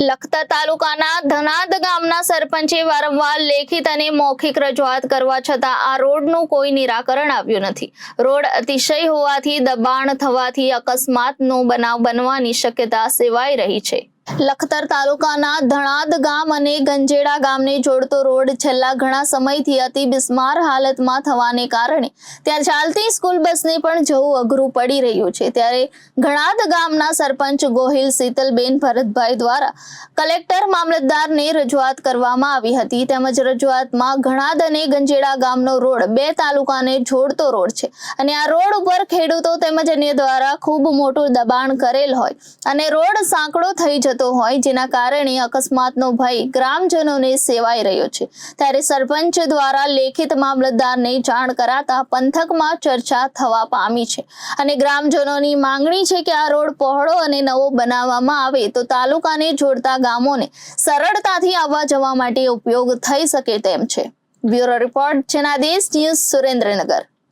લખતર તાલુકાના ધનાદ ગામના સરપંચે વારંવાર લેખિત અને મૌખિક રજૂઆત કરવા છતાં આ રોડનું કોઈ નિરાકરણ આવ્યું નથી। રોડ અતિશય હોવાથી દબાણ થવાથી અકસ્માતનો બનાવ બનવાની શક્યતા સેવાઈ રહી છે। લખતર તાલુકાના ધનાદ ગામ અને ગંજેડા ગામને જોડતો રોડ છેલ્લા ઘણા સમયથી અતિ બિસ્માર હાલતમાં થવાને કારણે ત્યાં ચાલતી સ્કૂલ બસને પણ જવું અઘરું પડી રહ્યું છે। ત્યારે ધનાદ ગામના સરપંચ ગોહિલ શીતલબેન ભરતભાઈ દ્વારા કલેક્ટર મામલતદારને રજૂઆત કરવામાં આવી હતી। તેમજ રજૂઆતમાં ધનાદ અને ગંજેડા ગામનો રોડ બે તાલુકાને જોડતો રોડ છે અને આ રોડ ઉપર ખેડૂતો તેમજ અન્ય દ્વારા ખૂબ મોટું દબાણ કરેલ હોય અને રોડ સાંકડો થઈ જતો હોય જેના કારણે અકસ્માતનો ભય ગ્રામજનોને સેવાઈ રહ્યો છે। ત્યારે સરપંચ દ્વારા લેખિત મામલતદારને જાણ કરાતા પંથકમાં ચર્ચા થવા પામી છે અને ગ્રામજનોની માંગણી છે કે આ રોડ પહોળો અને નવો બનાવવામાં આવે તો તાલુકાને જોડતા ગામોને સરળતાથી આવવા જવા માટે ઉપયોગ થઈ શકે તેમ છે। Bureau report Janadesh news Surendranagar.